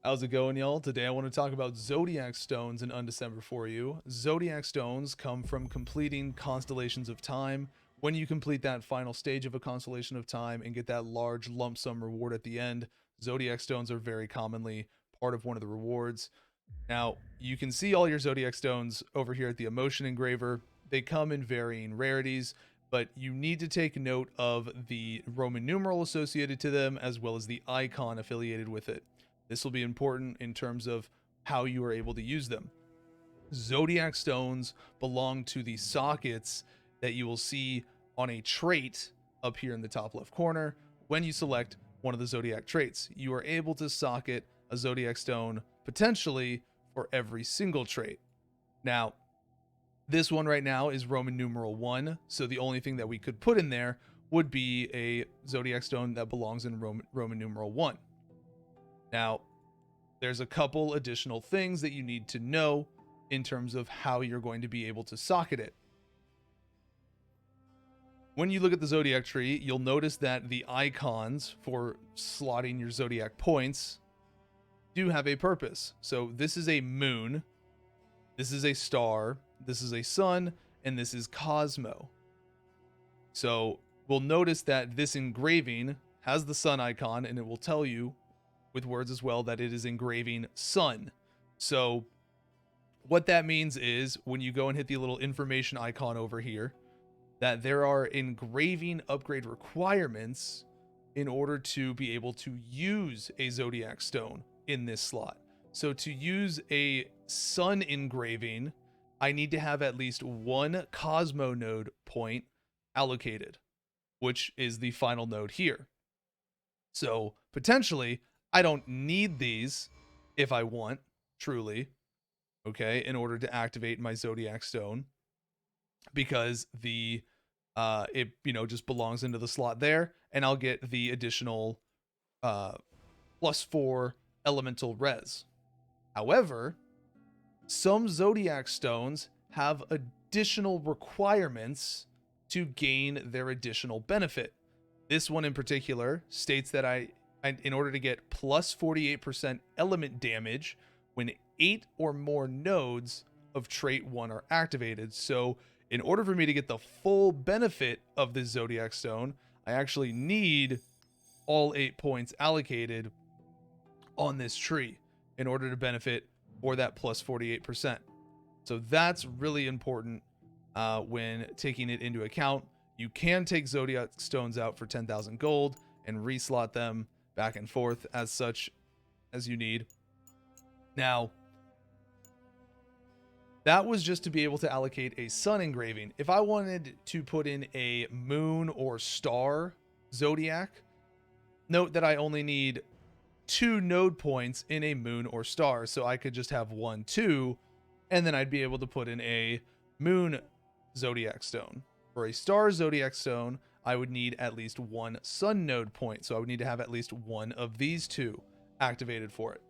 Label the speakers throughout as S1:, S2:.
S1: How's it going, y'all? Today I want to talk about Zodiac Stones in Undecember for you. Zodiac Stones come from completing constellations of time. When you complete that final stage of a constellation of time and get that large lump sum reward at the end, Zodiac Stones are very commonly part of one of the rewards. Now, you can see all your Zodiac Stones over here at the Emotion Engraver. They come in varying rarities, but you need to take note of the Roman numeral associated to them as well as the icon affiliated with it. This will be important in terms of how you are able to use them. Zodiac Stones belong to the sockets that you will see on a trait up here in the top left corner. When you select one of the Zodiac traits, you are able to socket a Zodiac Stone potentially for every single trait. Now, this one right now is Roman numeral 1, so the only thing that we could put in there would be a Zodiac Stone that belongs in Roman numeral 1. Now, there's a couple additional things that you need to know in terms of how you're going to be able to socket it. When you look at the Zodiac tree, you'll notice that the icons for slotting your Zodiac points do have a purpose. So this is a moon, this is a star, this is a sun, and this is Cosmo. So we'll notice that this engraving has the sun icon, and it will tell you with words as well that it is engraving sun. So what that means is when you go and hit the little information icon over here, that there are engraving upgrade requirements in order to be able to use a Zodiac Stone in this slot. So to use a sun engraving, I need to have at least one Cosmo node point allocated, which is the final node here. So potentially I don't need these if I want, truly, okay, in order to activate my Zodiac Stone, because the it just belongs into the slot there, and I'll get the additional +4 elemental res. However, some Zodiac Stones have additional requirements to gain their additional benefit. This one in particular states that in order to get plus 48% element damage when 8 or more nodes of trait 1 are activated. So in order for me to get the full benefit of this Zodiac Stone, I actually need all 8 points allocated on this tree in order to benefit for that plus 48%. So that's really important when taking it into account. You can take Zodiac Stones out for 10,000 gold and reslot them back and forth as such as you need. Now, that was just to be able to allocate a sun engraving. If I wanted to put in a moon or star Zodiac, note that I only need 2 node points in a moon or star. So I could just have 1, 2, and then I'd be able to put in a moon Zodiac Stone. For a star Zodiac Stone, I would need at least 1 sun node point. So I would need to have at least one of these 2 activated for it.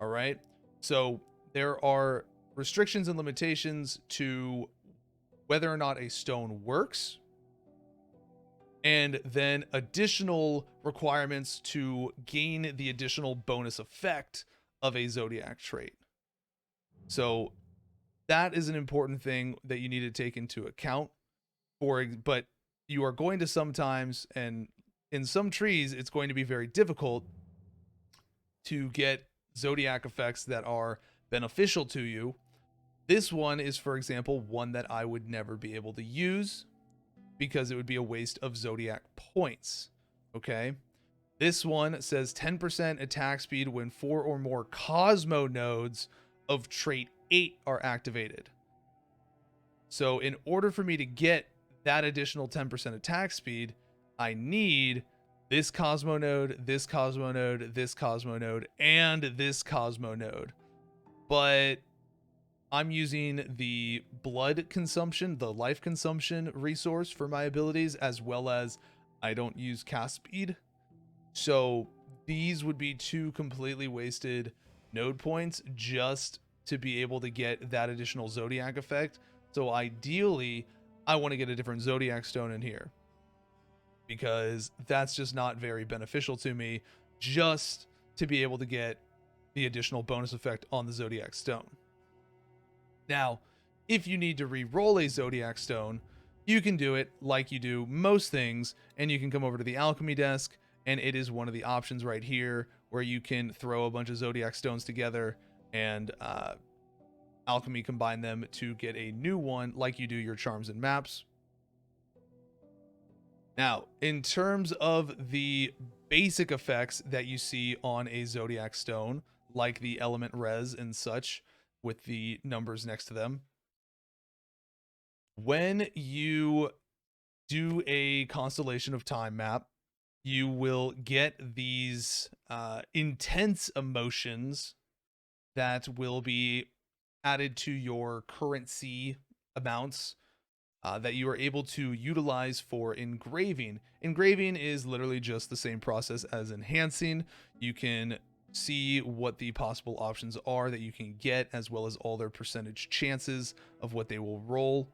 S1: All right. So there are restrictions and limitations to whether or not a stone works, and then additional requirements to gain the additional bonus effect of a Zodiac trait. So that is an important thing that you need to take into account. But you are going to sometimes, and in some trees, it's going to be very difficult to get Zodiac effects that are beneficial to you. This one is, for example, one that I would never be able to use because it would be a waste of Zodiac points. Okay. This one says 10% attack speed when 4 or more Cosmo nodes of trait 8 are activated. So in order for me to get that additional 10% attack speed, I need this Cosmo node, this Cosmo node, this Cosmo node, and this Cosmo node. But I'm using the blood consumption, the life consumption resource for my abilities, as well as I don't use cast speed. So these would be 2 completely wasted node points just to be able to get that additional Zodiac effect. So ideally, I want to get a different Zodiac Stone in here, because that's just not very beneficial to me just to be able to get the additional bonus effect on the Zodiac Stone. Now, if you need to re-roll a Zodiac Stone, you can do it like you do most things, and you can come over to the Alchemy desk, and it is one of the options right here where you can throw a bunch of Zodiac Stones together and Alchemy combine them to get a new one like you do your charms and maps. Now, in terms of the basic effects that you see on a Zodiac Stone, like the element res and such with the numbers next to them, when you do a Constellation of Time map, you will get these intense emotions that will be added to your currency amounts that you are able to utilize for engraving. Engraving is literally just the same process as enhancing. You can see what the possible options are that you can get, as well as all their percentage chances of what they will roll.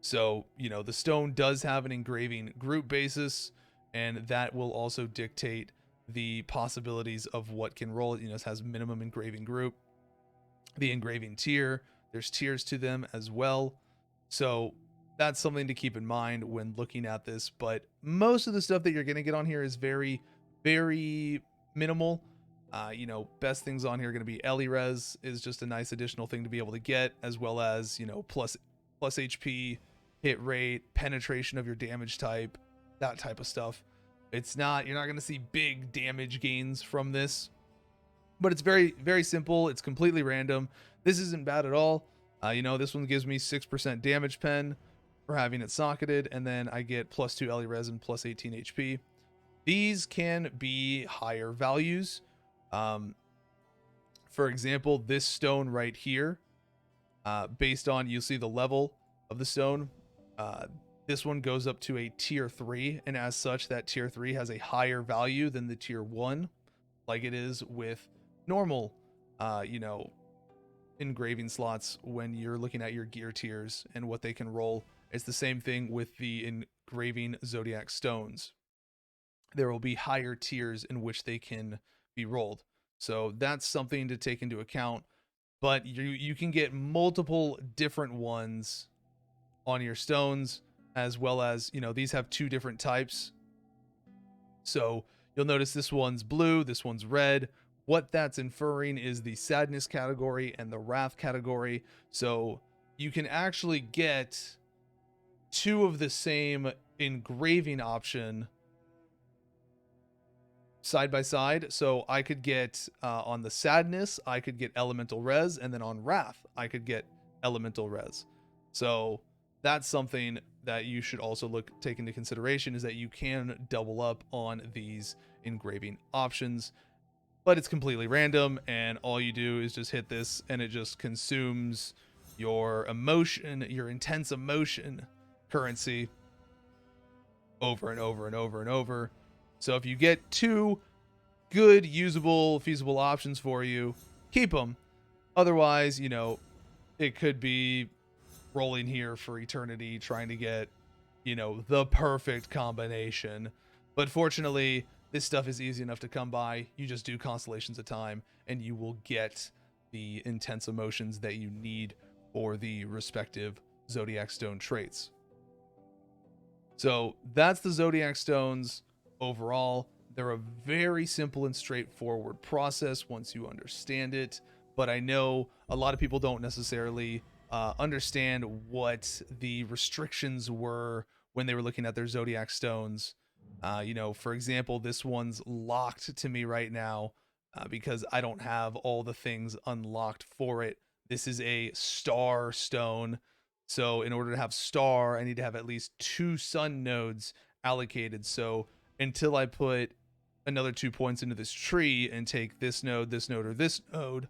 S1: So, you know, the stone does have an engraving group basis, and that will also dictate the possibilities of what can roll. You know, it has minimum engraving group, the engraving tier, there's tiers to them as well. So that's something to keep in mind when looking at this. But most of the stuff that you're going to get on here is very, very minimal. You know, best things on here are going to be Ellie Res is just a nice additional thing to be able to get, as well as, you know, plus HP, hit rate, penetration of your damage type, that type of stuff. You're not going to see big damage gains from this, but it's very, very simple. It's completely random. This isn't bad at all. You know, this one gives me 6% damage pen for having it socketed, and then I get plus 2 Ellie Res and plus 18 HP. These can be higher values. For example, this stone right here, based on, you'll see the level of the stone, this one goes up to a tier 3, and as such, that tier 3 has a higher value than the tier 1, like it is with normal, you know, engraving slots when you're looking at your gear tiers and what they can roll. It's the same thing with the engraving Zodiac Stones. There will be higher tiers in which they can be rolled. So that's something to take into account. But you can get multiple different ones on your stones, as well as, you know, these have 2 different types. So you'll notice this one's blue, this one's red. What that's inferring is the sadness category and the wrath category. So you can actually get 2 of the same engraving option side by side. So I could get on the sadness, I could get elemental res, and then on wrath, I could get elemental res. So that's something that you should also take into consideration, is that you can double up on these engraving options. But it's completely random, and all you do is just hit this, and it just consumes your emotion, your intense emotion currency over and over and over and over. So if you get 2 good, usable, feasible options for you, keep them. Otherwise, you know, it could be rolling here for eternity trying to get, you know, the perfect combination. But fortunately, this stuff is easy enough to come by. You just do constellations of time, and you will get the intense emotions that you need for the respective Zodiac Stone traits. So that's the Zodiac Stones overall. They're a very simple and straightforward process once you understand it. But I know a lot of people don't necessarily understand what the restrictions were when they were looking at their Zodiac Stones. You know, for example, this one's locked to me right now because I don't have all the things unlocked for it. This is a star stone. So in order to have star, I need to have at least 2 sun nodes allocated. So until I put another 2 points into this tree and take this node, or this node,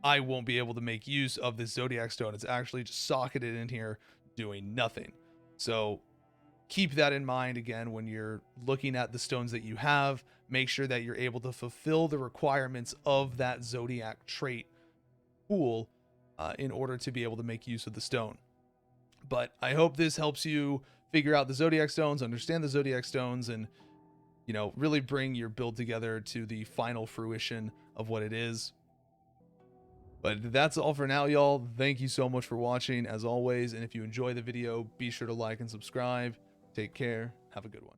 S1: I won't be able to make use of this Zodiac Stone. It's actually just socketed in here doing nothing. So keep that in mind again when you're looking at the stones that you have. Make sure that you're able to fulfill the requirements of that Zodiac trait pool in order to be able to make use of the stone. But I hope this helps you figure out the Zodiac Stones, understand the Zodiac Stones, and you know, really bring your build together to the final fruition of what it is. But that's all for now, y'all. Thank you so much for watching, as always. And if you enjoy the video, be sure to like and subscribe. Take care. Have a good one.